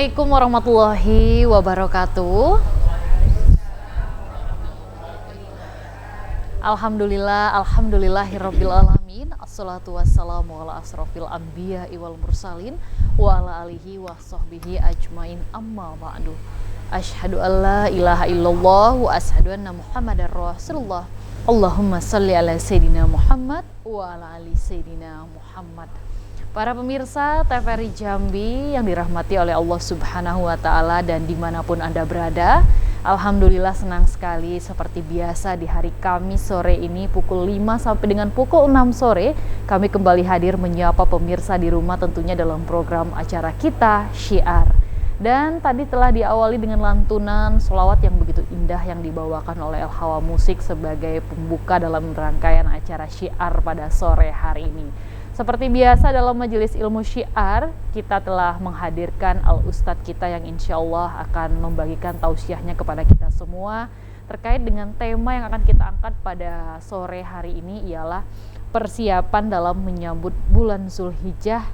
Assalamualaikum warahmatullahi wabarakatuh. Alhamdulillahirabbil alamin. Assalatu wassalamu ala asrofil anbiya wal mursalin wa ala alihi wa sahbihi ajmain, amma ba'du. Asyhadu an la ilaha illallah wa asyhadu anna Muhammadar Rasulullah. Allahumma shalli ala sayyidina Muhammad wa ala ali sayyidina Muhammad. Para pemirsa TVRI Jambi yang dirahmati oleh Allah Subhanahu wa Ta'ala dan dimanapun Anda berada, alhamdulillah senang sekali seperti biasa di hari Kamis sore ini pukul 5 sampai dengan pukul 6 sore kami kembali hadir menyapa pemirsa di rumah tentunya dalam program acara kita Syiar. Dan tadi telah diawali dengan lantunan sholawat yang begitu indah yang dibawakan oleh El Hawa Musik sebagai pembuka dalam rangkaian acara Syiar pada sore hari ini. Seperti biasa dalam majelis ilmu syiar, kita telah menghadirkan al-ustadz kita yang insya Allah akan membagikan tausiahnya kepada kita semua terkait dengan tema yang akan kita angkat pada sore hari ini ialah persiapan dalam menyambut bulan Zulhijjah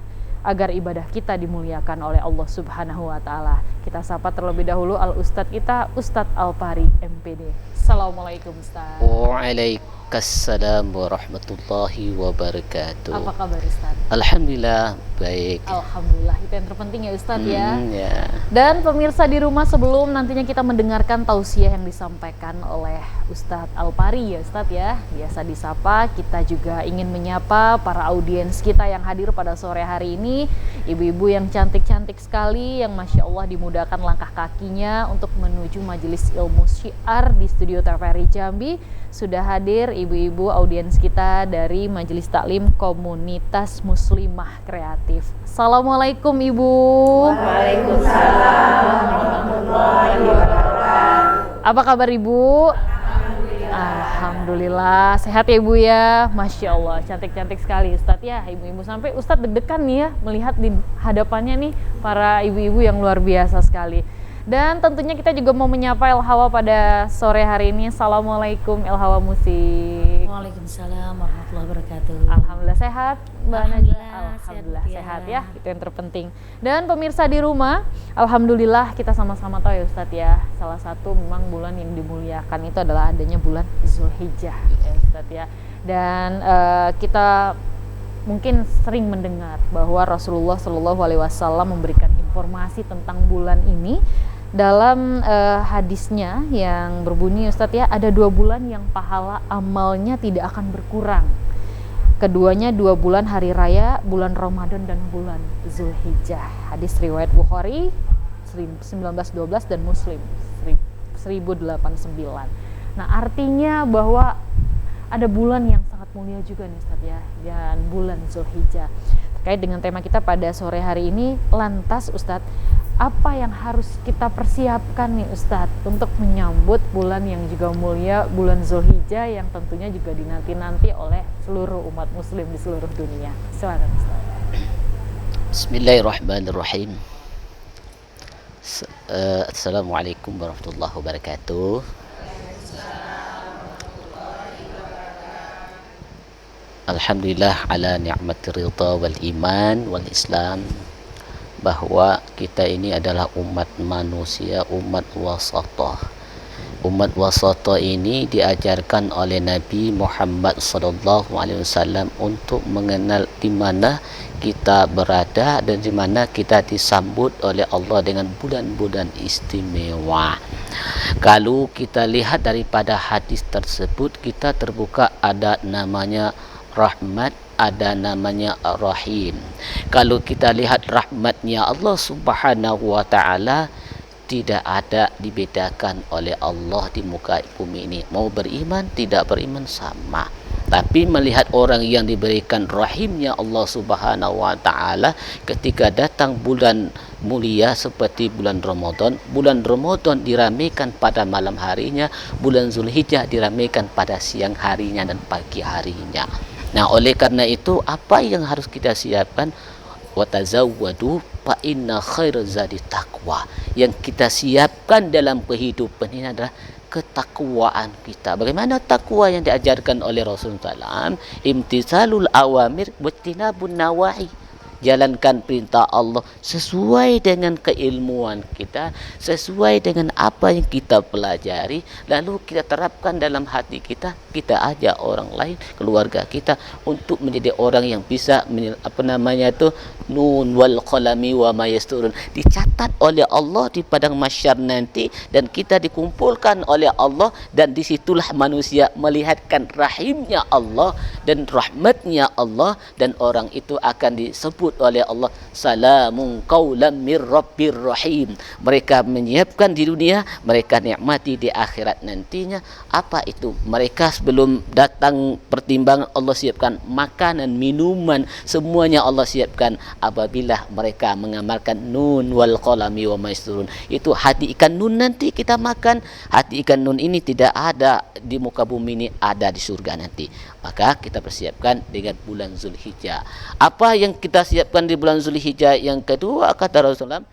agar ibadah kita dimuliakan oleh Allah Subhanahu wa Ta'ala. Kita sapa terlebih dahulu al-ustadz kita, Ustadz Alpari MPD. Assalamualaikum Ustadz. Waalaikumsalam warahmatullahi wabarakatuh. Apa kabar Ustadz? Alhamdulillah baik. Alhamdulillah, itu yang terpenting ya Ustadz ya. Dan Ya. pemirsa di rumah, sebelum nantinya kita mendengarkan tausiah yang disampaikan oleh Ustadz Alpari ya Ustadz ya, biasa disapa, kita juga ingin menyapa para audiens kita yang hadir pada sore hari ini. Ibu-ibu yang cantik-cantik sekali, yang Masya Allah dimudahkan langkah kakinya untuk menuju majelis ilmu syiar di studio TVRI Jambi. Sudah hadir ibu-ibu audiens kita dari Majelis Taklim Komunitas Muslimah Kreatif. Assalamualaikum Ibu. Waalaikumsalam warahmatullahi wabarakatuh. Apa kabar Ibu? Alhamdulillah, sehat ya Ibu ya. Masya Allah, cantik-cantik sekali Ustadz ya, ibu-ibu. Sampai Ustadz deg-degan nih ya melihat di hadapannya nih para ibu-ibu yang luar biasa sekali. Dan tentunya kita juga mau menyapa El Hawa pada sore hari ini. Assalamualaikum El Hawa Musik. Waalaikumsalam warahmatullahi wabarakatuh. Alhamdulillah sehat Mbak Najla. Alhamdulillah, Alhamdulillah sehat, sehat ya. ya, itu yang terpenting. Dan pemirsa di rumah, alhamdulillah kita sama-sama tahu ya Ustadz ya, salah satu memang bulan yang dimuliakan itu adalah adanya bulan Zulhijjah ya Ustadz ya. Dan kita mungkin sering mendengar bahwa Rasulullah Shallallahu Alaihi Wasallam memberikan informasi tentang bulan ini dalam hadisnya yang berbunyi Ustadz ya, ada 2 bulan yang pahala amalnya tidak akan berkurang. Keduanya 2 bulan hari raya, bulan Ramadan dan bulan Zulhijjah. Hadis riwayat Bukhari 1912 dan Muslim 1089. Nah artinya bahwa ada bulan yang sangat mulia juga nih Ustadz ya, dan bulan Zulhijjah. Terkait dengan tema kita pada sore hari ini, lantas Ustadz, apa yang harus kita persiapkan nih Ustadz untuk menyambut bulan yang juga mulia, bulan Zulhijjah yang tentunya juga dinanti-nanti oleh seluruh umat muslim di seluruh dunia. Silakan Ustadz. Bismillahirrahmanirrahim. Assalamualaikum warahmatullahi wabarakatuh. Alhamdulillah ala ni'mati ridha wal iman wal islam, bahwa kita ini adalah umat manusia, umat wasatah. Umat wasatah ini diajarkan oleh Nabi Muhammad SAW untuk mengenal di mana kita berada dan di mana kita disambut oleh Allah dengan bulan-bulan istimewa. Kalau kita lihat daripada hadis tersebut, kita terbuka ada namanya rahmat, ada namanya rahim. Kalau kita lihat rahmatnya Allah Subhanahu wa Ta'ala, tidak ada dibedakan oleh Allah di muka bumi ini. Mau beriman, tidak beriman sama. Tapi melihat orang yang diberikan rahimnya Allah Subhanahu wa Ta'ala, ketika datang bulan mulia seperti bulan Ramadan diramaikan pada malam harinya, bulan Zulhijjah diramaikan pada siang harinya dan pagi harinya. Nah, oleh karena itu apa yang harus kita siapkan? Watazawwadu fa inna khairaz zadi taqwa. Yang kita siapkan dalam kehidupan ini adalah ketakwaan kita. Bagaimana takwa yang diajarkan oleh Rasulullah SAW? Imtithalul awamir wajtinabun nawahi. jalankan perintah Allah sesuai dengan keilmuan kita, sesuai dengan apa yang kita pelajari, lalu kita terapkan dalam hati kita, kita ajak orang lain, keluarga kita untuk menjadi orang yang bisa nun wal qalami wa ma yasturun, dicatat oleh Allah di padang mahsyar nanti, dan kita dikumpulkan oleh Allah, dan disitulah manusia melihatkan rahimnya Allah dan rahmatnya Allah, dan orang itu akan disebut oleh Allah salamun qaulam mir rabbir rahim. Mereka menyiapkan di dunia, mereka nikmati di akhirat nantinya. Apa itu? Mereka sebelum datang pertimbangan Allah siapkan makanan, minuman, semuanya Allah siapkan. Apabila mereka mengamalkan nun wal qalami wa ma yasturun, itu hati ikan nun nanti kita makan. Hati ikan nun ini tidak ada di muka bumi ini, ada di surga nanti. Maka kita persiapkan dengan bulan Zulhijjah. Apa yang kita siapkan di bulan Zulhijjah? Yang kedua kata Rasulullah,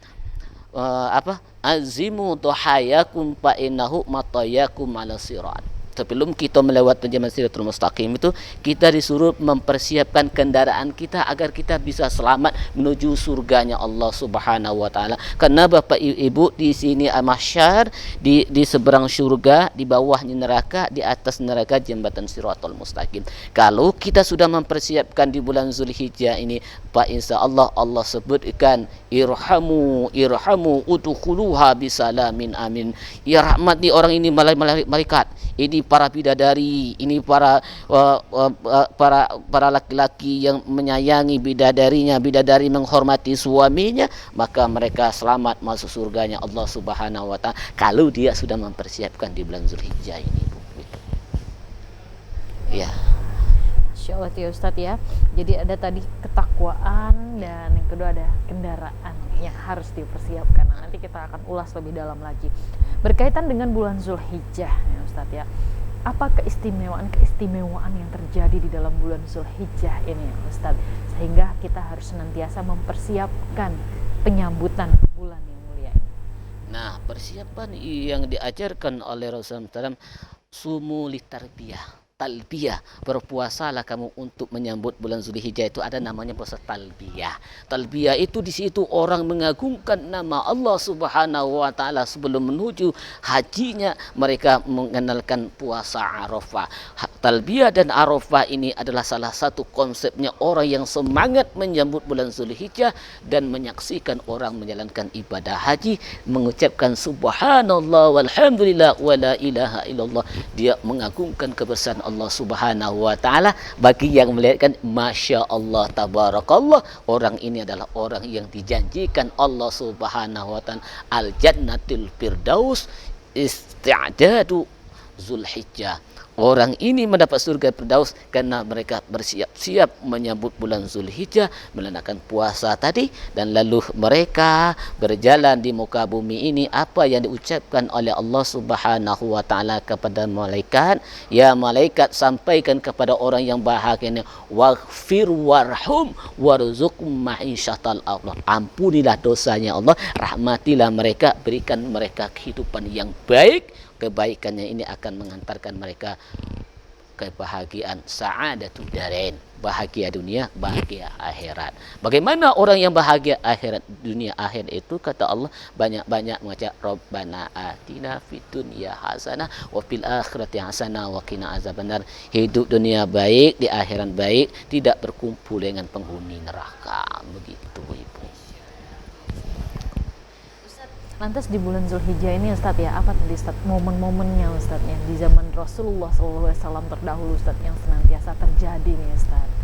azimu tuhayakum fa innahu matayakum ala sirat. Sebelum kita melewati jalan Siratul Mustaqim itu, kita disuruh mempersiapkan kendaraan kita agar kita bisa selamat menuju surganya Allah Subhanahu wa taala. Karena Bapak Ibu di sini mahsyar, di seberang surga, di bawahnya neraka, di atas neraka jembatan Siratul Mustaqim. Kalau kita sudah mempersiapkan di bulan Zulhijjah ini, Pak, insya Allah Allah sebutkan irhamu udkhuluha bisalamin amin. Ya rahmati orang ini malaikat, ini para bidadari, ini para laki-laki yang menyayangi bidadarinya, bidadari menghormati suaminya, maka mereka selamat masuk surganya Allah Subhanahu wa taala kalau dia sudah mempersiapkan di bulan Zulhijjah ini, Bu. Ya. Insya Allah ya Ustadz ya. Jadi ada tadi ketakwaan, dan yang kedua ada kendaraan yang harus dipersiapkan. Nah, nanti kita akan ulas lebih dalam lagi berkaitan dengan bulan Zulhijjah ya Ustadz ya. Apa keistimewaan yang terjadi di dalam bulan Zulhijjah ini ya Ustadz, sehingga kita harus senantiasa mempersiapkan penyambutan bulan yang mulia ini. Nah, persiapan yang diajarkan oleh Rasulullah SAW, sumu litarbiyah, talbiyah, berpuasalah kamu untuk menyambut bulan Zulhijjah. Itu ada namanya puasa talbiyah. Talbiyah itu di situ orang mengagungkan nama Allah Subhanahu wa taala. Sebelum menuju hajinya mereka mengenalkan puasa Arafah. Talbiyah dan Arafah ini adalah salah satu konsepnya orang yang semangat menyambut bulan Zulhijjah dan menyaksikan orang menjalankan ibadah haji, mengucapkan subhanallah walhamdulillah wala ilaha illallah. Dia mengagungkan kebesaran Allah Subhanahu wa taala. Bagi yang melihatkan, masya Allah tabarakallah, orang ini adalah orang yang dijanjikan Allah Subhanahu wa taala al jannatul firdaus isti'dadu Zulhijjah. Orang ini mendapat surga Firdaus karena mereka bersiap-siap menyambut bulan Zulhijjah, melaksanakan puasa tadi, dan lalu mereka berjalan di muka bumi ini. Apa yang diucapkan oleh Allah Subhanahu wa taala kepada malaikat, ya malaikat sampaikan kepada orang yang bahagia ini, waghfir warhum warzuqhum ma'isyatal Allah. Ampunilah dosanya Allah, rahmatilah mereka, berikan mereka kehidupan yang baik. Kebaikannya ini akan mengantarkan mereka kebahagiaan sa'adatud darain, bahagia dunia, bahagia akhirat. Bagaimana orang yang bahagia akhirat, dunia akhirat itu? Kata Allah, banyak-banyak mengucap Rabbana atina fid dunya hasanah wa fil akhirati hasanah wa qina azabannar. Hidup dunia baik, di akhirat baik, tidak berkumpul dengan penghuni neraka. Begitu Ibu. Lantas di bulan Zulhijjah ini Ustadz ya, apa tadi Ustadz momen-momennya Ustadz ya di zaman Rasulullah SAW terdahulu Ustadz yang senantiasa terjadi nih Ustadz?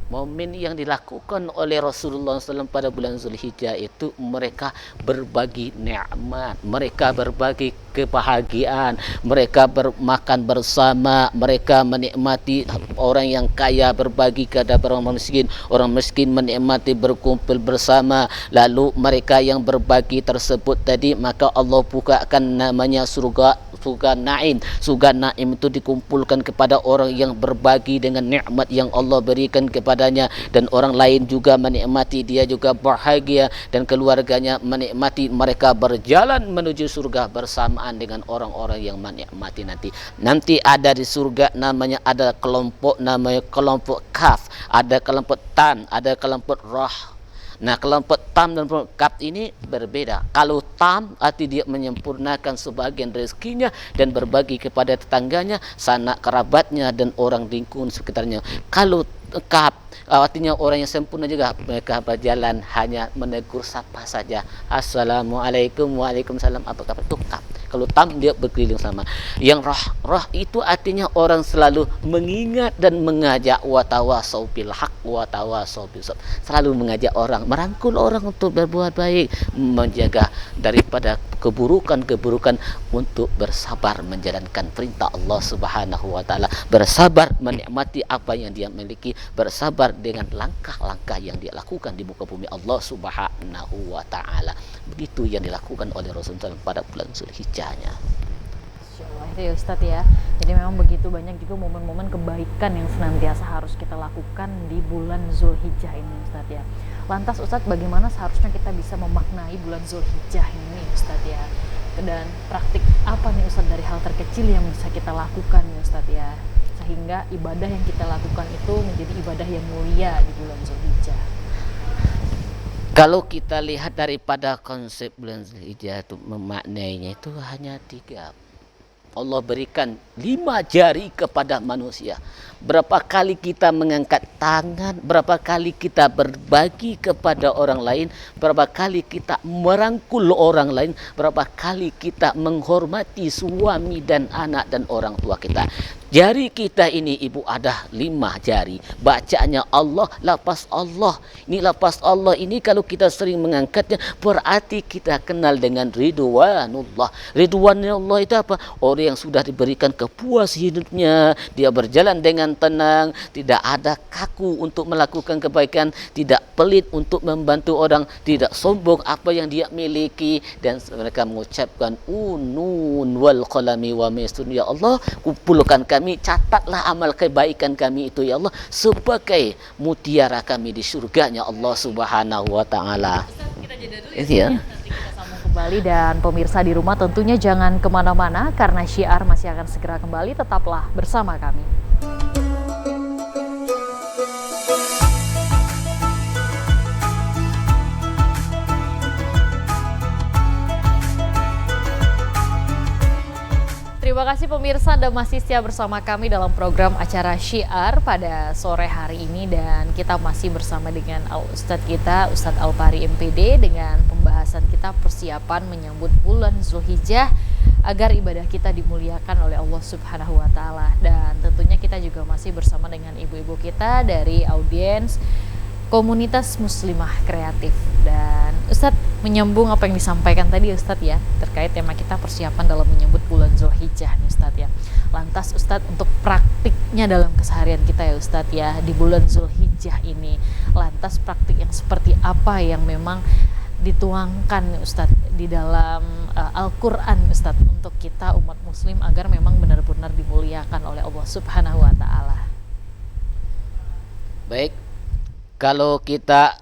Momen yang dilakukan oleh Rasulullah SAW pada bulan Zulhijjah itu, mereka berbagi nikmat, mereka berbagi kebahagiaan, mereka bermakan bersama, mereka menikmati orang yang kaya berbagi kepada orang miskin menikmati berkumpul bersama. Lalu mereka yang berbagi tersebut tadi, maka Allah bukakan namanya surga surga naim. Surga naim itu dikumpulkan kepada orang yang berbagi dengan nikmat yang Allah berikan kepadanya, dan orang lain juga menikmati, dia juga bahagia dan keluarganya menikmati. Mereka berjalan menuju surga bersamaan dengan orang-orang yang menikmati nanti. Nanti ada di surga namanya, ada kelompok namanya kelompok kaf, ada kelompok tan, ada kelompok roh. Nah, kelompok tam dan kelompok kaf ini berbeda. Kalau tam arti dia menyempurnakan sebagian rezekinya dan berbagi kepada tetangganya, sanak kerabatnya dan orang lingkungan sekitarnya. Kalau kaf artinya orang yang sempurna juga, mereka berjalan hanya menegur sapa saja. Assalamualaikum, waalaikumsalam, apa kabar, itu kaf. Kalau tam dia berkeliling sama. Yang roh itu artinya orang selalu mengingat dan mengajak, watawasau bil haq watawasau bis sabr. Selalu mengajak orang, merangkul orang untuk berbuat baik, menjaga daripada keburukan-keburukan, untuk bersabar menjalankan perintah Allah Subhanahu wa taala, bersabar menikmati apa yang dia miliki, bersabar dengan langkah-langkah yang dia lakukan di muka bumi Allah Subhanahu wa taala. Begitu yang dilakukan oleh Rasulullah pada bulan Zulhijjahnya. Insyaallah itu ya Ustadz ya. Jadi memang begitu banyak juga momen-momen kebaikan yang senantiasa harus kita lakukan di bulan Zulhijjah ini Ustadz ya. Lantas Ustadz, bagaimana seharusnya kita bisa memaknai bulan Zulhijjah ini Ustadz ya? Dan praktik apa nih Ustadz dari hal terkecil yang bisa kita lakukan ya Ustadz ya, sehingga ibadah yang kita lakukan itu menjadi ibadah yang mulia di bulan Zulhijjah? Kalau kita lihat daripada konsep bulan Zulhijjah itu, memaknainya itu hanya 3. Allah berikan 5 jari kepada manusia. Berapa kali kita mengangkat tangan, berapa kali kita berbagi kepada orang lain, berapa kali kita merangkul orang lain, berapa kali kita menghormati suami dan anak dan orang tua kita. Jari kita ini ibu ada 5 jari. Bacaannya Allah, lafaz Allah. Ini lafaz Allah ini kalau kita sering mengangkatnya, berarti kita kenal dengan ridwanullah. Ridwanullah itu apa? Orang yang sudah diberikan kepuasan hidupnya, dia berjalan dengan tenang, tidak ada kaku untuk melakukan kebaikan, tidak pelit untuk membantu orang, tidak sombong apa yang dia miliki, dan mereka mengucapkan unun wal qalami wa mistun. Ya Allah, kumpulkan kami, catatlah amal kebaikan kami itu ya Allah sebagai mutiara kami di surganya Allah Subhanahu wa taala. Kita jeda dulu ya. Nanti kita sambung kembali, dan pemirsa di rumah tentunya jangan kemana-mana karena Syiar masih akan segera kembali. Tetaplah bersama kami. Terima kasih pemirsa, Anda masih setia bersama kami dalam program acara Syiar pada sore hari ini, dan kita masih bersama dengan Ustadz kita, Ustadz Alpari MPD, dengan pembahasan kita persiapan menyambut bulan Zulhijjah agar ibadah kita dimuliakan oleh Allah Subhanahu wa taala. Dan tentunya kita juga masih bersama dengan ibu-ibu kita dari audiens komunitas muslimah kreatif. Dan Ustadz, menyambung apa yang disampaikan tadi Ustadz ya, terkait tema kita persiapan dalam menyambut bulan Zulhijjah nih Ustadz ya. Lantas Ustadz, untuk praktiknya dalam keseharian kita ya Ustadz ya di bulan Zulhijjah ini, lantas praktik yang seperti apa yang memang dituangkan Ustadz di dalam Al-Quran Ustadz untuk kita umat muslim agar memang benar-benar dimuliakan oleh Allah Subhanahu wa taala? Baik, kalau kita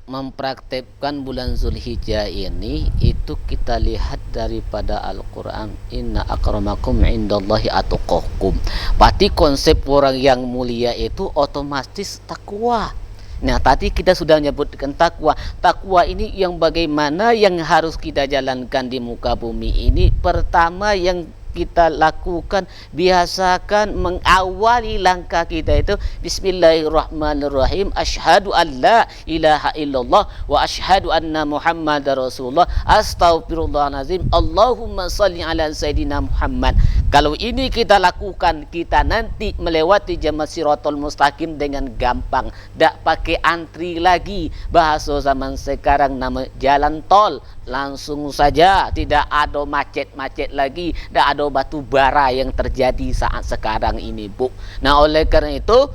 mempraktekkan bulan Zulhijjah ini, itu kita lihat daripada Al-Quran, inna akramakum indallahi atqakum. Berarti konsep orang yang mulia itu otomatis takwa. Nah, tadi kita sudah menyebutkan takwa. Takwa ini yang bagaimana yang harus kita jalankan di muka bumi ini. Pertama yang kita lakukan, biasakan mengawali langkah kita itu bismillahirrahmanirrahim, asyhadu an la ilaha illallah wa asyhadu anna muhammadar rasulullah, astaghfirullahalazim, Allahumma salli ala sayyidina Muhammad. Kalau ini kita lakukan, kita nanti melewati jalan siratal mustaqim dengan gampang, tak pakai antri lagi. Bahasa zaman sekarang nama jalan tol, langsung saja, tidak ada macet-macet lagi, tidak ada batu bara yang terjadi saat sekarang ini, Bu. Nah, oleh karena itu,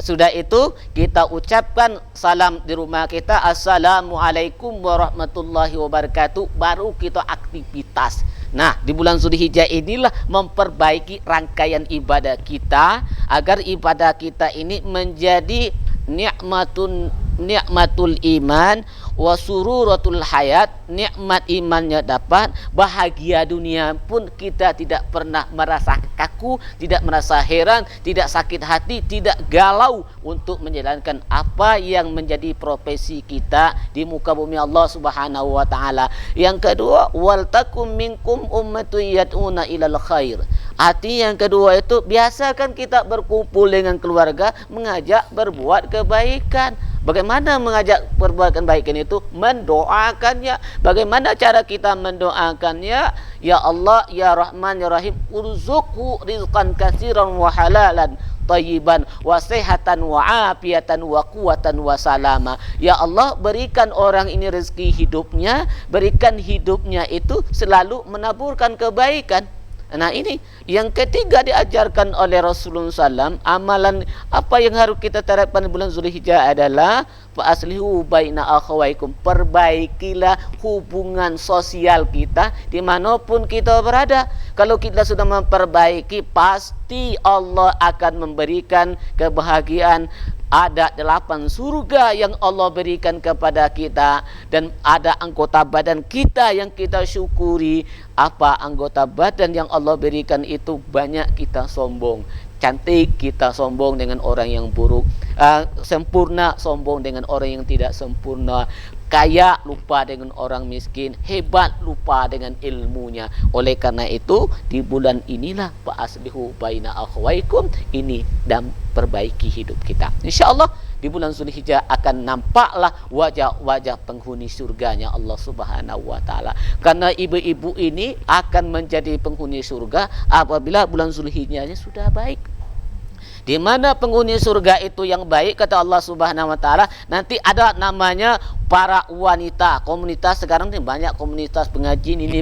sudah itu kita ucapkan salam di rumah kita, assalamualaikum warahmatullahi wabarakatuh, baru kita aktivitas. Nah, di bulan Zulhijjah inilah memperbaiki rangkaian ibadah kita agar ibadah kita ini menjadi nikmatul iman wa sururatul hayat, nikmat imannya dapat, bahagia dunia pun kita tidak pernah merasa kaku, tidak merasa heran, tidak sakit hati, tidak galau untuk menjalankan apa yang menjadi profesi kita di muka bumi Allah Subhanahu wa taala. Yang kedua, wal takum minkum ummatun yad'una ilal khair. Arti yang kedua itu, biasakan kita berkumpul dengan keluarga mengajak berbuat kebaikan. Bagaimana mengajak berbuat kebaikan itu? Mendoakannya. Bagaimana cara kita mendoakannya? Ya Allah, ya Rahman, ya Rahim, urzuqhu rizqan katsiran wa halalan tayyiban wa sehatan wa afiatan wa quwatan wa salama. Ya Allah, berikan orang ini rezeki hidupnya, berikan hidupnya itu selalu menaburkan kebaikan. Nah, ini yang ketiga diajarkan oleh Rasulullah SAW. Amalan apa yang harus kita terapkan di bulan Zulhijjah adalah fa aslihu baina akhawaikum, perbaikilah hubungan sosial kita dimanapun kita berada. Kalau kita sudah memperbaiki, pasti Allah akan memberikan kebahagiaan. Ada 8 surga yang Allah berikan kepada kita, dan ada anggota badan kita yang kita syukuri. Apa anggota badan yang Allah berikan itu banyak kita sombong. Cantik kita sombong dengan orang yang buruk, sempurna sombong dengan orang yang tidak sempurna, kaya lupa dengan orang miskin, hebat lupa dengan ilmunya. Oleh karena itu di bulan inilah fa aslihu baina akhwaikum, ini dan perbaiki hidup kita. Insyaallah di bulan Zulhijjah akan nampaklah wajah-wajah penghuni surganya Allah Subhanahu wa taala. Karena ibu-ibu ini akan menjadi penghuni surga apabila bulan Zulhijjahnya sudah baik. Di mana penghuni surga itu yang baik, kata Allah Subhanahu wa taala, nanti ada namanya para wanita. Komunitas sekarang ini banyak komunitas pengajian ini,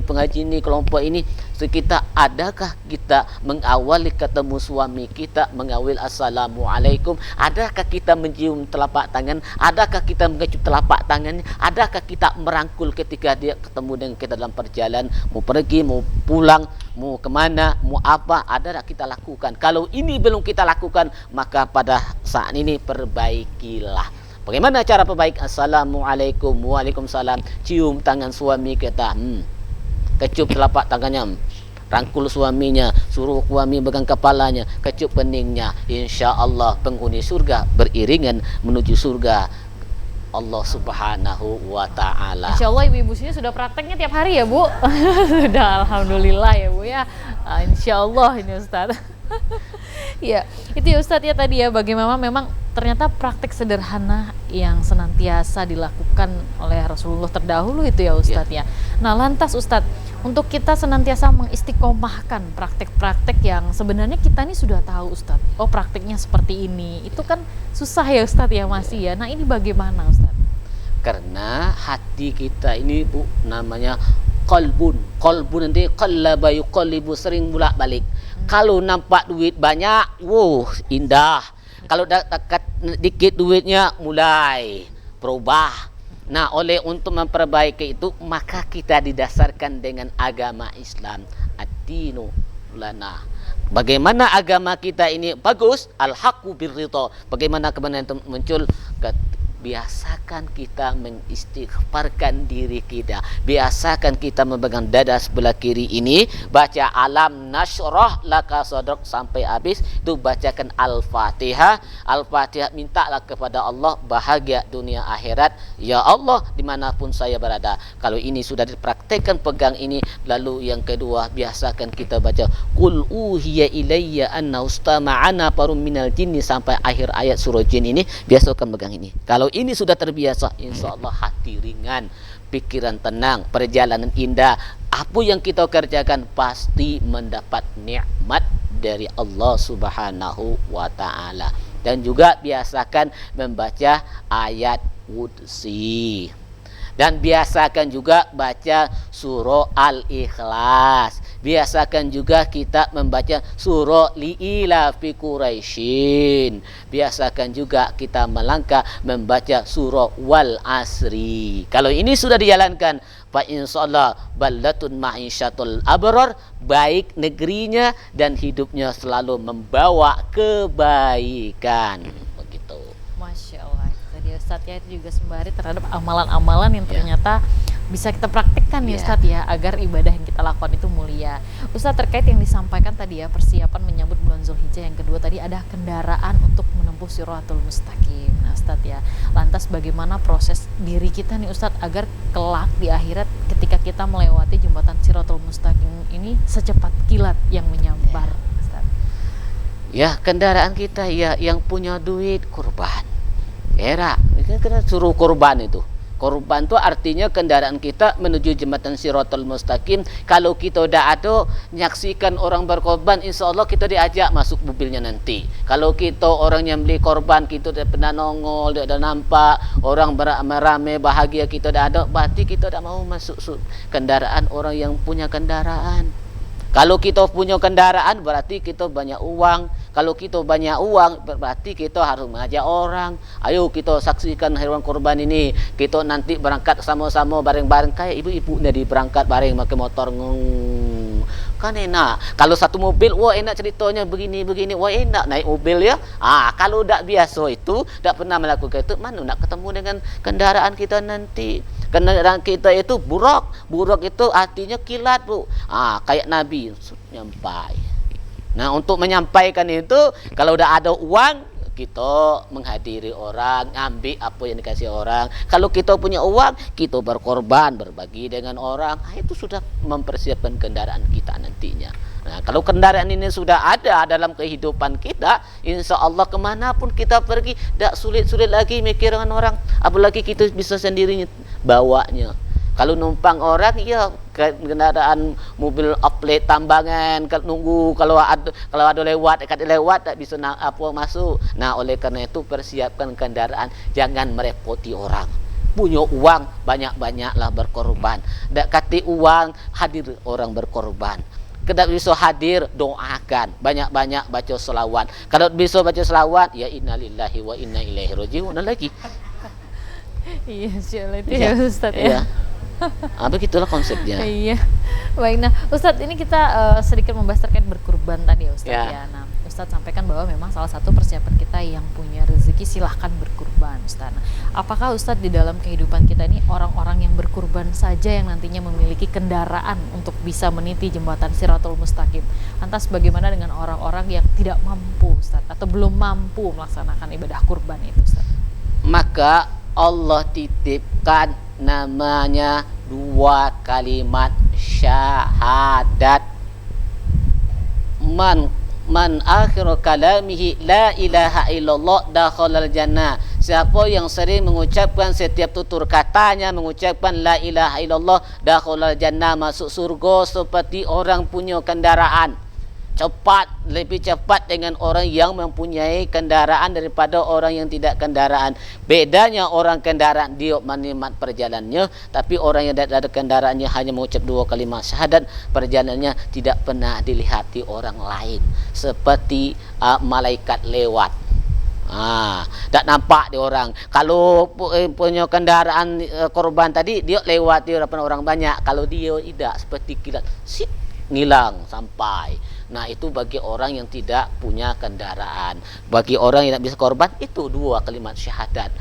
kelompok ini. Kita adakah kita mengawali ketemu suami kita, mengawil assalamualaikum? Adakah kita mencium telapak tangan? Adakah kita mengecup telapak tangannya? Adakah kita merangkul ketika dia ketemu dengan kita dalam perjalanan, mau pergi, mau pulang, mau kemana, mau apa? Adakah kita lakukan? Kalau ini belum kita lakukan, maka pada saat ini perbaikilah. Bagaimana cara perbaik? Assalamualaikum, waalaikumsalam. Cium tangan suami kita, kecup telapak tangannya, rangkul suaminya, suruh suami pegang kepalanya, kecup keningnya. Insya Allah penghuni surga beriringan menuju surga Allah Subhanahu wa ta'ala. Insya Allah ibu-ibu sini sudah prakteknya tiap hari ya Bu? Sudah, alhamdulillah ya Bu ya. Insya Allah ini Ustadz. Ya, itu ya Ustadz ya tadi ya, bagaimana memang ternyata praktek sederhana yang senantiasa dilakukan oleh Rasulullah terdahulu itu ya Ustadz ya. Nah lantas Ustadz, untuk kita senantiasa mengistiqomahkan praktek-praktek yang sebenarnya kita ini sudah tahu Ustadz, oh prakteknya seperti ini, itu kan susah ya Ustadz ya masih ya. Nah ini bagaimana Ustadz? Karena hati kita ini Bu namanya qalbun nanti qallaba yuqallibu, sering bolak-balik. Kalau nampak duit banyak, indah. Kalau dekat dikit duitnya mulai berubah. Nah, untuk memperbaiki itu maka kita didasarkan dengan agama Islam. Ad-dinu lana. Bagaimana agama kita ini bagus? Al-haqqu birridha. Bagaimana kebenaran itu muncul? Biasakan kita mengistighfarkan diri kita. Biasakan kita memegang dada sebelah kiri ini, baca alam nasyrah laka sadrak sampai habis. Itu bacakan Al-Fatihah. Al-Fatihah, mintalah kepada Allah bahagia dunia akhirat. Ya Allah, dimanapun saya berada. Kalau ini sudah dipraktekkan, pegang ini. Lalu yang kedua, biasakan kita baca Qul uhiya ilayya anna ustama'ana parum minal jinni sampai akhir ayat surah jin ini. Biasakan pegang ini. Kalau ini sudah terbiasa, insya Allah hati ringan, pikiran tenang, perjalanan indah. Apa yang kita kerjakan pasti mendapat nikmat dari Allah Subhanahu wa ta'ala. Dan juga biasakan membaca ayat Qudsi. Dan biasakan juga baca surah Al-Ikhlas. Biasakan juga kita membaca surah Li'ila fi Quraisyin. Biasakan juga kita melangkah membaca surah Wal Asri. Kalau ini sudah dijalankan, fa insyaallah ballatun ma'isyatul abrar, baik negerinya dan hidupnya selalu membawa kebaikan. Begitu. Masya Allah. Tadi Ustadz ya, itu juga sembari terhadap amalan-amalan yang ternyata bisa kita praktikkan ya Ustadz ya, agar ibadah yang kita lakukan itu mulia. Ustadz, terkait yang disampaikan tadi ya, persiapan menyambut bulan Zulhijjah, yang kedua tadi ada kendaraan untuk menempuh Shiratal Mustaqim. Nah Ustadz ya, lantas bagaimana proses diri kita nih Ustadz agar kelak di akhirat ketika kita melewati jembatan Shiratal Mustaqim ini secepat kilat yang menyambar Ustadz? Ya, kendaraan kita ya yang punya duit kurban. Era, kita suruh kurban itu. Korban itu artinya kendaraan kita menuju jembatan Shiratal Mustaqim. Kalau kita udah ada menyaksikan orang berkorban, insya Allah kita diajak masuk mobilnya nanti. Kalau kita orang yang beli korban, kita udah pernah nongol, udah nampak orang beramai-ramai bahagia, kita udah ada, berarti kita udah mau masuk kendaraan orang yang punya kendaraan. Kalau kita punya kendaraan berarti kita banyak uang. Kalau kita banyak uang berarti kita harus mengajak orang. Ayo kita saksikan hewan kurban ini. Kita nanti berangkat sama-sama bareng-bareng. Kayak ibu-ibu tadi berangkat bareng pakai motor. Kan enak. Kalau satu mobil, wah enak ceritanya begini-begini. Wah enak naik mobil ya. Kalau tak biasa itu, tak pernah melakukan itu, mana nak ketemu dengan kendaraan kita nanti. Kendaraan kita itu buruk. Buruk itu artinya kilat, Bu. Kayak Nabi nyampai. Nah, untuk menyampaikan itu, kalau udah ada uang, kita menghadiri orang, ambil apa yang dikasih orang. Kalau kita punya uang, kita berkorban, berbagi dengan orang. Itu sudah mempersiapkan kendaraan kita nantinya. Nah, kalau kendaraan ini sudah ada dalam kehidupan kita, insya Allah kemanapun kita pergi, tak sulit-sulit lagi mikir dengan orang. Apalagi kita bisa sendiri bawanya. Kalau numpang orang, ya kendaraan mobil uplet tambangan, nunggu kalau ada lewat, dekat lewat tak bisa masuk. Nah, oleh karena itu persiapkan kendaraan, jangan merepoti orang. Punya uang banyak-banyaklah berkorban. Tak kati uang hadir orang berkorban. Kalau bisa hadir, doakan, banyak-banyak baca selawat. Kalau bisa baca selawat, ya innalillahi wa inna ilaihi raji'un lagi. Iya, insyaallah itu ya Ustadz ya. Begitulah konsepnya. Iya. Baik, nah Ustadz, ini kita sedikit membahas terkait berkurban tadi ya Ustadz ya. Nah, Ustadz sampaikan bahwa memang salah satu persiapan kita yang punya rezeki silahkan berkurban Ustadz. Nah, apakah Ustadz di dalam kehidupan kita ini orang-orang yang berkurban saja yang nantinya memiliki kendaraan untuk bisa meniti jembatan Shiratal Mustaqim? Lantas bagaimana dengan orang-orang yang tidak mampu Ustadz, atau belum mampu melaksanakan ibadah kurban itu Ustadz? Maka Allah titipkan namanya dua kalimat syahadat. Man akhiru kalamihi la ilaha illallah dakhalal jannah. Siapa yang sering mengucapkan setiap tutur katanya mengucapkan la ilaha illallah dakhalal jannah, masuk surga seperti orang punya kendaraan. Lebih cepat dengan orang yang mempunyai kendaraan daripada orang yang tidak kendaraan. Bedanya orang kendaraan dia menikmat perjalanannya, tapi orang yang tidak ada kendaraannya hanya mengucap dua kalimat syahadat, perjalanannya tidak pernah dilihati orang lain, seperti malaikat lewat. Tak nampak dia orang. Kalau punya kendaraan korban tadi, dia lewat di hadapan orang banyak. Kalau dia tidak, seperti kilat, ngilang sampai. Nah, itu bagi orang yang tidak punya kendaraan. Bagi orang yang tidak bisa korban, itu dua kalimat syahadat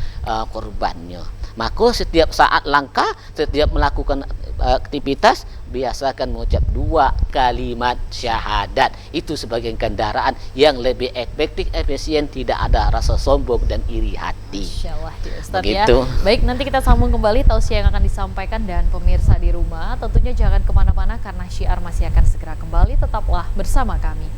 korbannya. Maka setiap saat langkah, setiap melakukan aktivitas, biasakan mengucap dua kalimat syahadat. Itu sebagai kendaraan yang lebih efektif, efisien, tidak ada rasa sombong dan iri hati. Insyaallah ya Ustadz begitu. Ya. Baik, nanti kita sambung kembali tausiah yang akan disampaikan, dan pemirsa di rumah tentunya jangan kemana-mana karena syiar masih akan segera kembali. Tetaplah bersama kami.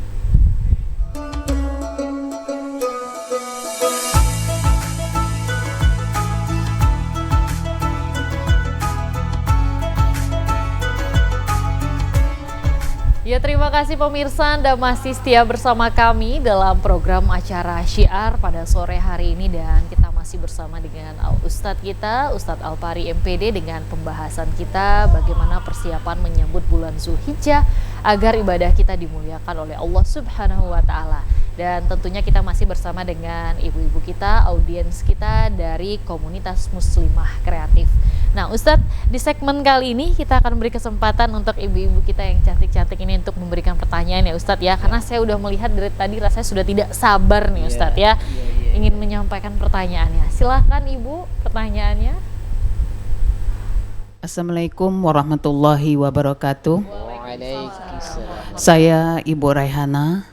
Ya, terima kasih pemirsa, Anda masih setia bersama kami dalam program acara Syiar pada sore hari ini, dan kita masih bersama dengan Ustadz kita, Ustadz Alpari MPD, dengan pembahasan kita bagaimana persiapan menyambut bulan Zulhijjah agar ibadah kita dimuliakan oleh Allah Subhanahu wa Ta'ala. Dan tentunya kita masih bersama dengan ibu-ibu kita, audiens kita dari komunitas muslimah kreatif. Nah Ustadz, di segmen kali ini kita akan beri kesempatan untuk ibu-ibu kita yang cantik-cantik ini untuk memberikan pertanyaan ya Ustadz ya. Karena saya udah melihat dari tadi rasanya sudah tidak sabar nih Ustadz ya, ingin menyampaikan pertanyaannya. Silahkan ibu, pertanyaannya. Assalamualaikum warahmatullahi wabarakatuh. Waalaikumsalam. Saya Ibu Raihana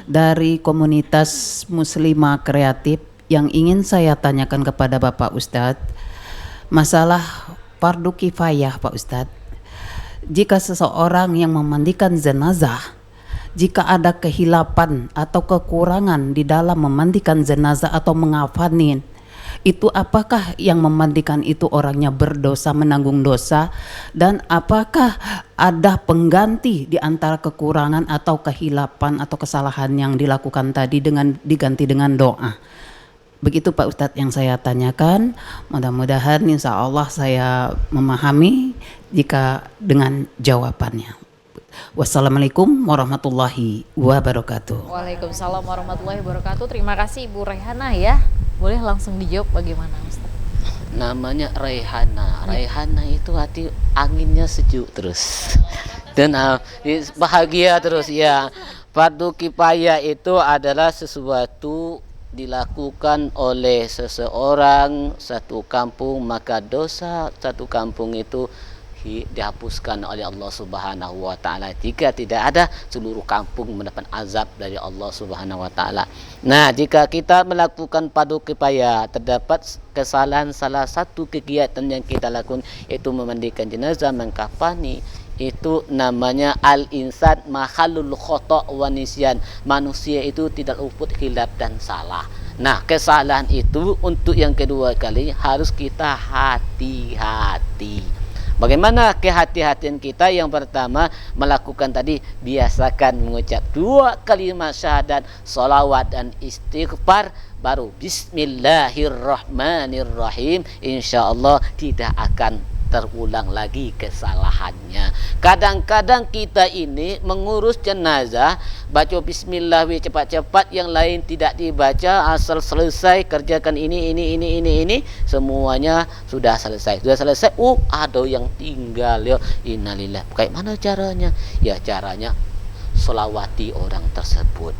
dari komunitas muslimah kreatif. Yang ingin saya tanyakan kepada Bapak Ustadz, masalah fardu kifayah Pak Ustadz. Jika seseorang yang memandikan jenazah, jika ada kehilapan atau kekurangan di dalam memandikan jenazah atau mengafanin, itu apakah yang memandikan itu orangnya berdosa, menanggung dosa, dan apakah ada pengganti di antara kekurangan atau kehilapan atau kesalahan yang dilakukan tadi dengan diganti dengan doa? Begitu Pak Ustadz yang saya tanyakan. Mudah-mudahan insya Allah saya memahami jika dengan jawabannya. Wassalamualaikum warahmatullahi wabarakatuh. Waalaikumsalam warahmatullahi wabarakatuh. Terima kasih Ibu Raihana ya. Boleh langsung dijawab bagaimana Ustaz? Namanya Raihana. Raihana itu hati anginnya sejuk terus. Dan bahagia terus ya. Fardu kifayah itu adalah sesuatu dilakukan oleh seseorang satu kampung, maka dosa satu kampung itu dihapuskan oleh Allah Subhanahu wa taala. Jika tidak ada, seluruh kampung mendapat azab dari Allah Subhanahu wa taala. Nah, jika kita melakukan fardu kifayah, terdapat kesalahan salah satu kegiatan yang kita lakukan yaitu memandikan jenazah, mengkafani, itu namanya al-insan mahalul khata' wa nisyan. Manusia itu tidak luput hilaf dan salah. Nah, kesalahan itu untuk yang kedua kali harus kita hati-hati. Bagaimana kehati-hatian kita? Yang pertama, melakukan tadi, biasakan mengucap 2 kalimat syahadat, salawat dan istighfar, baru bismillahirrahmanirrahim. Insya Allah tidak akan terulang lagi kesalahannya. Kadang-kadang kita ini mengurus jenazah, baca bismillah cepat-cepat, yang lain tidak dibaca, asal selesai kerjakan ini, semuanya sudah selesai. Ada yang tinggal ya. Innalillah. Kayak mana caranya? Ya caranya selawati orang tersebut,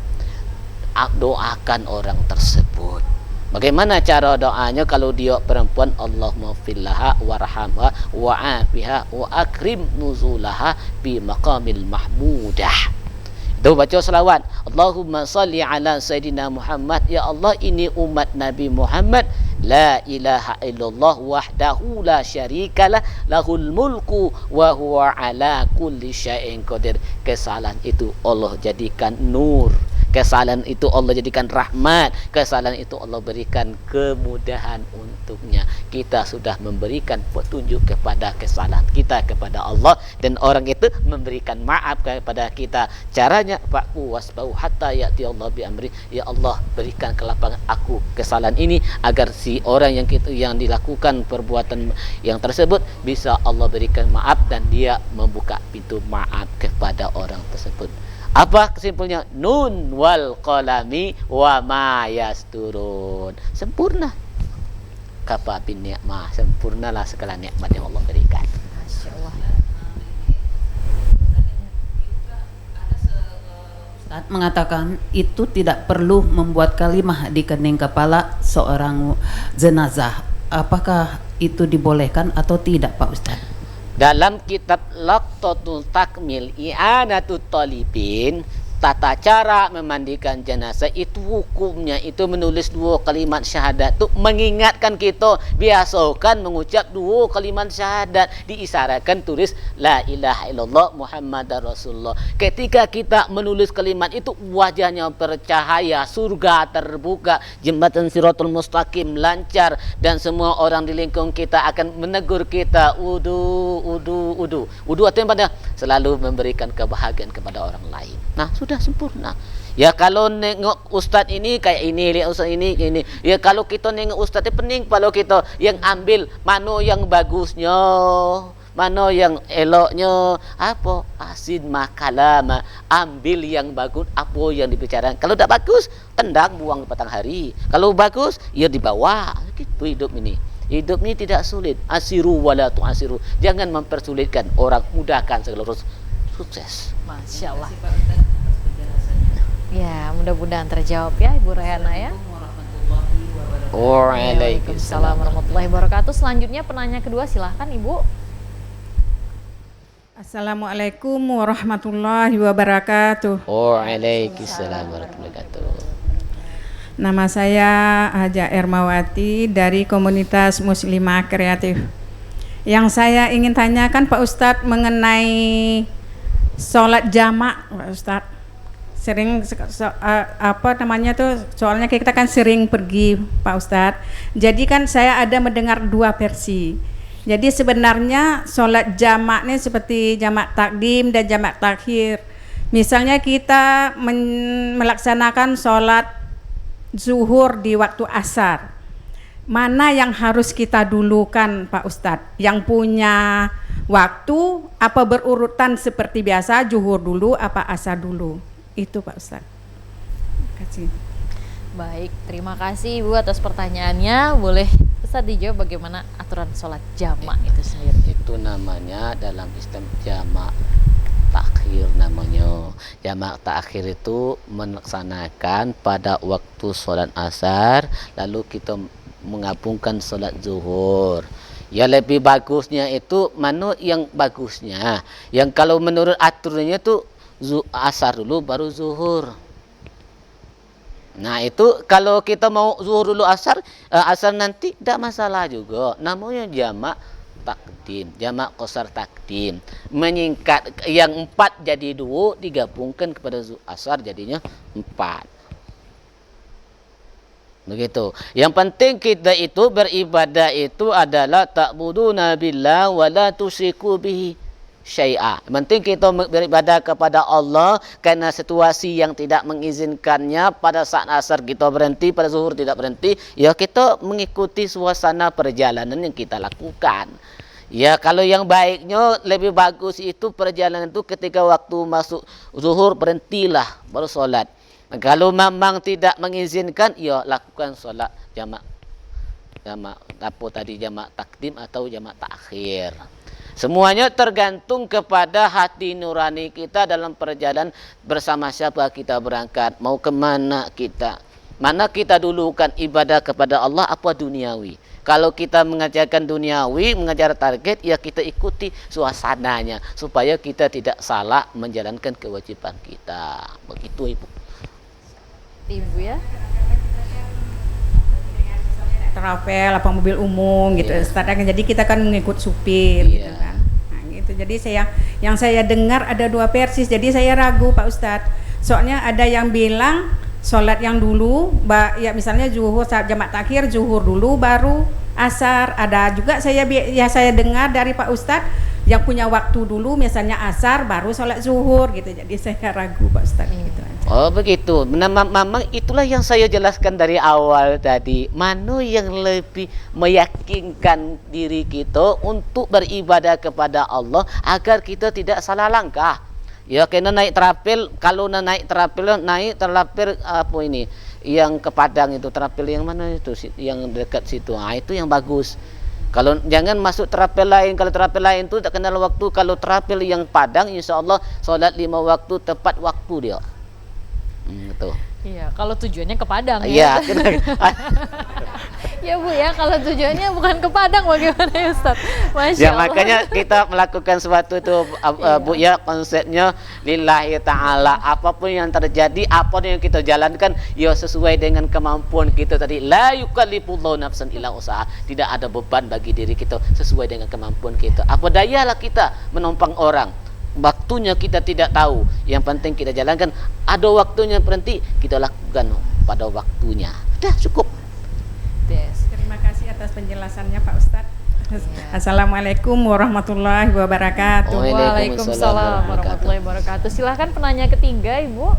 doakan orang tersebut. Bagaimana cara doanya? Kalau dia perempuan, Allahumma fillaha warhamha wa'afiha wa akrim nuzulaha bi maqamil mahmudah. Itu baca selawat. Allahumma salli ala Sayyidina Muhammad. Ya Allah, ini umat Nabi Muhammad. La ilaha illallah wahdahu la syarikalah, lahul mulku wa huwa ala kulli syai'in qadir. Kesalahan itu Allah jadikan nur. Kesalahan itu Allah jadikan rahmat. Kesalahan itu Allah berikan kemudahan untuknya. Kita sudah memberikan petunjuk kepada kesalahan kita kepada Allah, dan orang itu memberikan maaf kepada kita. Caranya, fa'fu wasbau hatta ya'ti Allah bi amri. Ya Allah, berikan kelapangan aku kesalahan ini, agar si orang yang dilakukan perbuatan yang tersebut bisa Allah berikan maaf, dan dia membuka pintu maaf kepada orang tersebut. Apa kesimpulannya? Nun wal qalami wa ma yasturun. Sempurna. Kafa bin ni'mah. Sempurnalah segala nikmat yang Allah berikan. Masyaallah. Ustaz mengatakan itu tidak perlu membuat kalimah di kening kepala seorang jenazah. Apakah itu dibolehkan atau tidak Pak Ustaz? Dalam kitab Laqtatul Takmil I'anatul Talibin, tata cara memandikan jenazah itu hukumnya itu menulis 2 kalimat syahadat, itu mengingatkan kita biasakan mengucap 2 kalimat syahadat, diisyaratkan tulis la ilaha illallah Muhammadar Rasulullah. Ketika kita menulis kalimat itu, wajahnya bercahaya, surga terbuka, jembatan Siratul Mustaqim lancar, dan semua orang di lingkungan kita akan menegur kita udu artinya pada selalu memberikan kebahagiaan kepada orang lain. Nah, sudah sempurna. Ya kalau nengok ustadz ini kayak ini, lihat ustadz ini. Ya kalau kita nengok ustadz itu pening kalau kita yang ambil mana yang bagusnya, Mana yang eloknya, apa asin makalama, ambil yang bagus, apa yang dibicarakan. Kalau tidak bagus, tendang buang petang hari. Kalau bagus, ya dibawa. Gitu hidup ini. Hidup ini tidak sulit. Asiru wala tu'asiru. Jangan mempersulitkan orang, mudahkan segala urusan. Sukses. Masya Allah. Ya, mudah-mudahan terjawab ya Ibu Rayhana ya. Waalaikumsalam warahmatullahi wabarakatuh. Selanjutnya penanya kedua, silahkan Ibu. Assalamualaikum warahmatullahi wabarakatuh. Waalaikumsalam warahmatullahi wabarakatuh. Nama saya Haja Ermawati dari komunitas Muslimah Kreatif. Yang saya ingin tanyakan Pak Ustadz mengenai sholat jamak, Pak Ustadz. Sering apa namanya tuh, soalnya kita kan sering pergi Pak Ustadz. Jadi kan saya ada mendengar dua versi. Jadi sebenarnya sholat jamak ini seperti jamak takdim dan jamak takhir. Misalnya kita melaksanakan sholat zuhur di waktu asar, mana yang harus kita dulukan Pak Ustadz? Yang punya waktu apa berurutan seperti biasa, zuhur dulu apa asar dulu? Itu Pak Ustadz. Terima kasih. Baik, terima kasih Ibu atas pertanyaannya. Boleh Ustaz dijawab bagaimana aturan sholat jamak itu sendiri? Itu namanya dalam Islam jamak takhir namanya. Jamak takhir itu melaksanakan pada waktu sholat asar, lalu kita menggabungkan sholat zuhur. Ya lebih bagusnya itu mana yang bagusnya? Yang kalau menurut aturannya itu asar dulu baru zuhur. Nah itu kalau kita mau zuhur dulu asar nanti tidak masalah juga. Namanya jamak takdim, jamak qasar takdim. Menyingkat yang 4 jadi 2, digabungkan kepada asar jadinya 4. Begitu. Yang penting kita itu beribadah itu adalah ta'buduna billah wa la tusyriku bihi syai'a. Penting kita beribadah kepada Allah karena situasi yang tidak mengizinkannya. Pada saat asar kita berhenti, pada zuhur tidak berhenti, ya kita mengikuti suasana perjalanan yang kita lakukan. Ya kalau yang baiknya lebih bagus itu perjalanan itu ketika waktu masuk zuhur berhentilah baru solat. Kalau memang tidak mengizinkan, ya lakukan solat jamak apa tadi, jamak takdim atau jamak takhir. Semuanya tergantung kepada hati nurani kita dalam perjalanan bersama siapa kita berangkat, mau kemana kita. Mana kita dulukan ibadah kepada Allah apa duniawi. Kalau kita mengajarkan duniawi, mengajar target, ya kita ikuti suasananya supaya kita tidak salah menjalankan kewajiban kita. Begitu Ibu. Ibu ya. Travel apa mobil umum gitu, jadi kita kan mengikut supir gitu kan. Nah, gitu. Jadi yang saya dengar ada dua versi, jadi saya ragu Pak Ustadz. Soalnya ada yang bilang sholat yang dulu, ya misalnya zuhur jamak takhir, zuhur dulu baru asar. Ada juga saya dengar dari Pak Ustadz yang punya waktu dulu, misalnya asar baru sholat zuhur gitu. Jadi saya ragu Pak Ustadz gitu aja. Oh begitu. Memang itulah yang saya jelaskan dari awal tadi. Mana yang lebih meyakinkan diri kita untuk beribadah kepada Allah agar kita tidak salah langkah. Ya kena naik terapil. Kalau naik terapil apa ini? Yang ke Padang itu terapil yang mana itu? Yang dekat situ. Itu yang bagus. Kalau jangan masuk terapil lain. Kalau terapil lain itu tak kenal waktu. Kalau terapil yang Padang, insya Allah solat 5 waktu tepat waktu dia. Gitu. Iya, kalau tujuannya ke Padang ya. Ya Bu ya, kalau tujuannya bukan ke Padang bagaimana ya Ustaz? Masya Ya Allah. makanya kita melakukan sesuatu itu Bu ya, konsepnya lillahi ta'ala. Apapun yang terjadi, apa yang kita jalankan ya sesuai dengan kemampuan kita tadi. La yukallifullahu nafsan illa usaha. Tidak ada beban bagi diri kita, sesuai dengan kemampuan kita. Apa dayalah kita menumpang orang. Waktunya kita tidak tahu. Yang penting kita jalankan. Ada waktunya berhenti, kita lakukan pada waktunya. Sudah cukup. Yes. Terima kasih atas penjelasannya Pak Ustadz. Assalamualaikum warahmatullahi wabarakatuh. Waalaikumsalam warahmatullahi wabarakatuh. Silahkan penanya ketiga Ibu.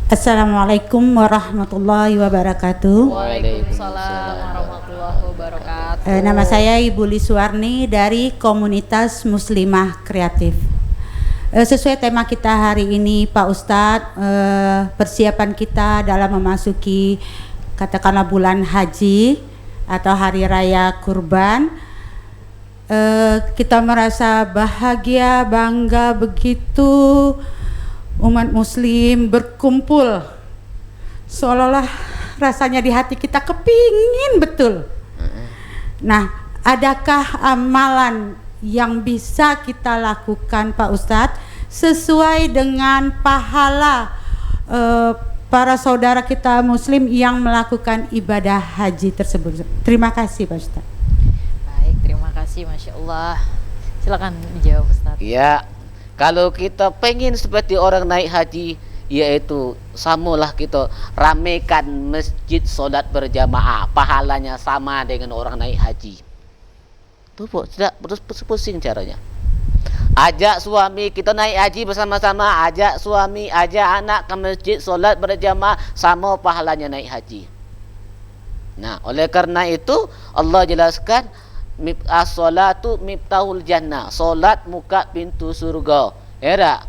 Assalamualaikum warahmatullahi wabarakatuh. Waalaikumsalam warahmatullahi wabarakatuh. Nama saya Ibu Liswarni dari Komunitas Muslimah Kreatif. Sesuai tema kita hari ini Pak Ustadz, persiapan kita dalam memasuki katakanlah bulan haji atau hari raya kurban, kita merasa bahagia, bangga begitu umat muslim berkumpul, seolah-olah rasanya di hati kita kepingin betul. Nah, adakah amalan yang bisa kita lakukan Pak Ustadz sesuai dengan pahala para saudara kita muslim yang melakukan ibadah haji tersebut? Terima kasih Pak Ustadz. Baik, terima kasih, Masya Allah. Silakan dijawab Ustadz. Ya, kalau kita pengen seperti orang naik haji, yaitu samalah kita ramekan masjid, solat berjamaah, pahalanya sama dengan orang naik haji. Tuh bu, tidak pusing caranya. Ajak suami kita naik haji bersama-sama, ajak suami, ajak anak ke masjid, solat berjamaah, sama pahalanya naik haji. Nah, oleh karena itu Allah jelaskan as-salatu miftahul jannah, solat muka pintu surga. Ya,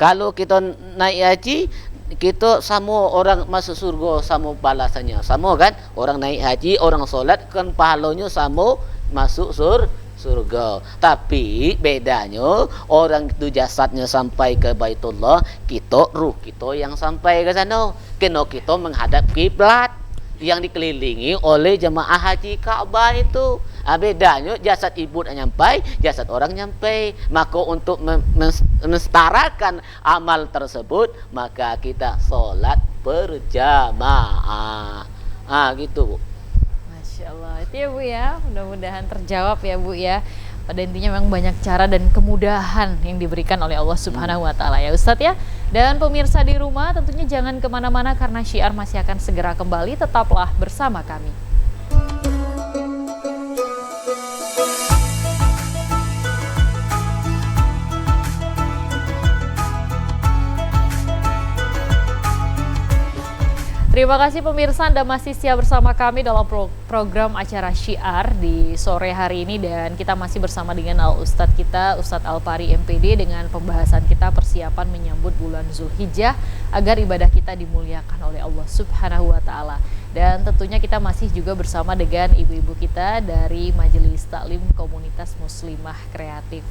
kalau kita naik haji, kita sama orang masuk surga, sama balasannya sama kan? Orang naik haji, orang solat kan pahalanya sama masuk surga. Tapi bedanya orang itu jasadnya sampai ke Baitullah, kita ruh kita yang sampai ke sana. Kena kita menghadap kiblat yang dikelilingi oleh jemaah haji Ka'bah itu. Bedanya jasad ibu nyampai, jasad orang nyampai. Maka untuk mensetarakan amal tersebut, maka kita sholat berjamaah. Gitu Bu. Masya Allah, itu ya Bu ya, mudah-mudahan terjawab ya Bu ya. Pada intinya memang banyak cara dan kemudahan yang diberikan oleh Allah Subhanahu wa Ta'ala ya Ustadz ya. Dan pemirsa di rumah tentunya jangan kemana-mana karena Syiar masih akan segera kembali. Tetaplah bersama kami. Terima kasih pemirsa, Anda masih siap bersama kami dalam program acara Syiar di sore hari ini, dan kita masih bersama dengan Ustadz kita, Ustadz Alpari MPD, dengan pembahasan kita persiapan menyambut bulan Zulhijjah agar ibadah kita dimuliakan oleh Allah Subhanahu wa Ta'ala. Dan tentunya kita masih juga bersama dengan ibu-ibu kita dari Majelis Taklim Komunitas Muslimah Kreatif.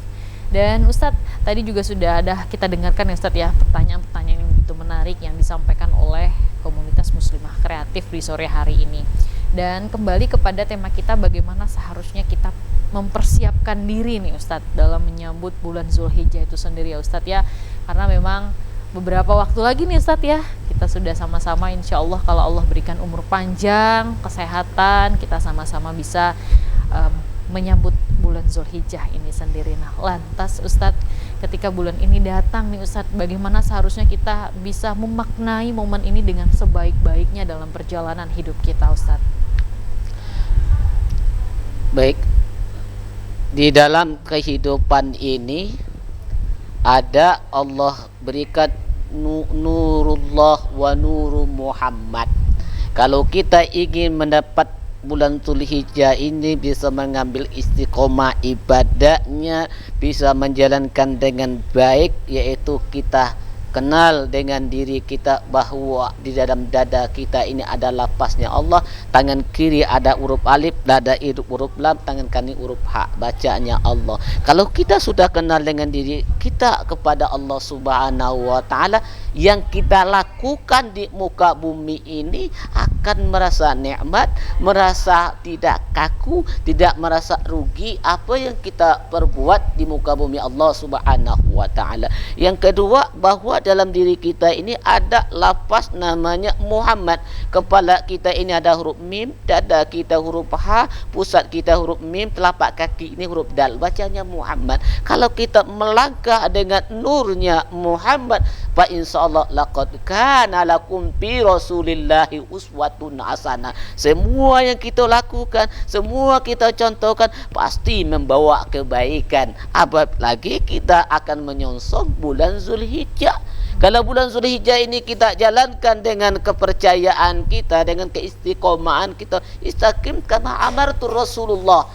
Dan Ustadz, tadi juga sudah ada kita dengarkan ya Ustadz ya, pertanyaan-pertanyaan yang begitu menarik yang disampaikan oleh Komunitas Muslimah Kreatif di sore hari ini. Dan kembali kepada tema kita, bagaimana seharusnya kita mempersiapkan diri nih Ustadz dalam menyambut bulan Zulhijjah itu sendiri ya Ustadz ya. Karena memang beberapa waktu lagi nih Ustadz ya, kita sudah sama-sama insya Allah kalau Allah berikan umur panjang, kesehatan, kita sama-sama bisa menyambut bulan Zulhijjah ini sendiri. Nah, lantas Ustadz, ketika bulan ini datang nih Ustadz, bagaimana seharusnya kita bisa memaknai momen ini dengan sebaik-baiknya dalam perjalanan hidup kita Ustadz? Baik, di dalam kehidupan ini ada Allah berikan nurullah wa nuru Muhammad. Kalau kita ingin mendapat bulan Zulhijjah ini, bisa mengambil istiqomah ibadahnya, bisa menjalankan dengan baik, yaitu kita kenal dengan diri kita bahwa di dalam dada kita ini ada lafaznya Allah, tangan kiri ada huruf alif, dada huruf lam, tangan kanan huruf ha, bacanya Allah. Kalau kita sudah kenal dengan diri kita kepada Allah Subhanahu wa Ta'ala, yang kita lakukan di muka bumi ini akan merasa nikmat, merasa tidak kaku, tidak merasa rugi apa yang kita perbuat di muka bumi Allah Subhanahu wa Ta'ala. Yang kedua, bahwa dalam diri kita ini ada lafaz namanya Muhammad. Kepala kita ini ada huruf mim, dada kita huruf ha, pusat kita huruf mim, telapak kaki ini huruf dal, bacanya Muhammad. Kalau kita melangkah dengan nurnya Muhammad, Pak insya Allah, laqad kana lakum fi rasulillahi uswatun hasanah. Semua yang kita lakukan, semua kita contohkan pasti membawa kebaikan. Apalagi kita akan menyongsong bulan Zulhijjah. Kalau bulan Zulhijjah ini kita jalankan dengan kepercayaan kita, dengan keistiqomahan kita, istaqim kama amartu Rasulullah.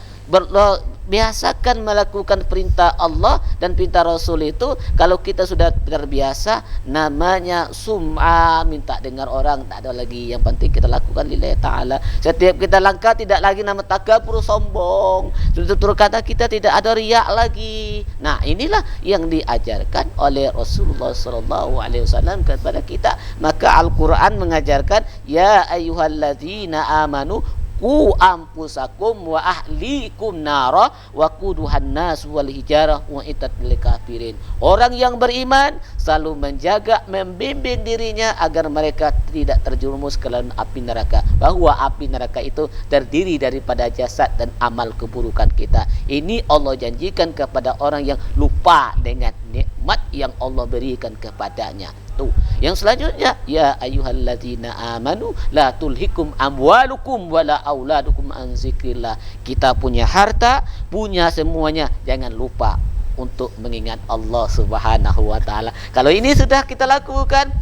Biasakan melakukan perintah Allah dan perintah Rasul itu. Kalau kita sudah terbiasa, namanya sum'ah, minta dengar orang, tak ada lagi. Yang penting kita lakukan lillahi ta'ala. Setiap kita langkah tidak lagi nama takabur, sombong. Tutur kata kita tidak ada riak lagi. Nah, inilah yang diajarkan oleh Rasulullah SAW kepada kita. Maka Al-Quran mengajarkan, ya ayyuhalladzina amanu ku ampusakum wa ahlikum nara wa quduhan nas wal hijarah wa itat lil kafirin. Orang yang beriman selalu menjaga, membimbing dirinya agar mereka tidak terjerumus ke dalam api neraka. Bahwa api neraka itu terdiri daripada jasad dan amal keburukan kita. Ini Allah janjikan kepada orang yang lupa dengan nikmat yang Allah berikan kepadanya. Tuh. Yang selanjutnya, ya ayyuhalladzina amanu la tulhikum amwalukum wala auladukum an zikrillah. Kita punya harta, punya semuanya, jangan lupa untuk mengingat Allah Subhanahu wa taala. Kalau ini sudah kita lakukan,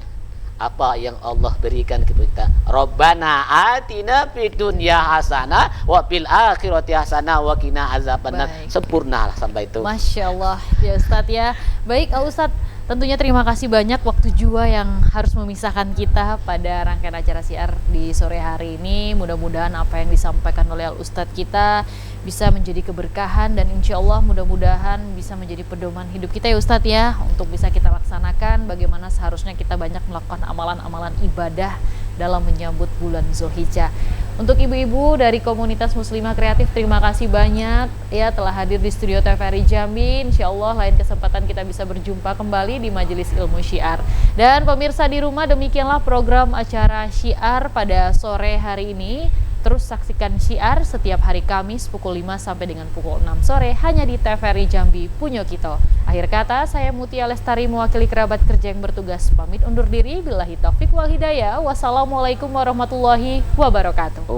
apa yang Allah berikan kepada kita, Rabbana atina fid dunya hasanah wa fil akhirati hasanah wa qina azabannar. Sempurnalah sampai itu. Masya Allah ya Ustadz ya. Baik Ustadz, tentunya terima kasih banyak waktu jua yang harus memisahkan kita pada rangkaian acara siar di sore hari ini. Mudah-mudahan apa yang disampaikan oleh Ustadz kita bisa menjadi keberkahan dan insya Allah mudah-mudahan bisa menjadi pedoman hidup kita ya Ustadz ya, untuk bisa kita laksanakan bagaimana seharusnya kita banyak melakukan amalan-amalan ibadah dalam menyambut bulan Zulhijjah. Untuk ibu-ibu dari komunitas Muslimah Kreatif, terima kasih banyak ya telah hadir di studio TVRI Jambi. Insya Allah lain kesempatan kita bisa berjumpa kembali di Majelis Ilmu Syiar. Dan pemirsa di rumah, demikianlah program acara Syiar pada sore hari ini. Terus saksikan Syiar setiap hari Kamis pukul 5 sampai dengan pukul 6 sore hanya di TVRI Jambi Punyo Kito. Akhir kata, saya Mutia Lestari mewakili kerabat kerja yang bertugas pamit undur diri. Billahi taufik wal hidayah. Wassalamualaikum warahmatullahi wabarakatuh.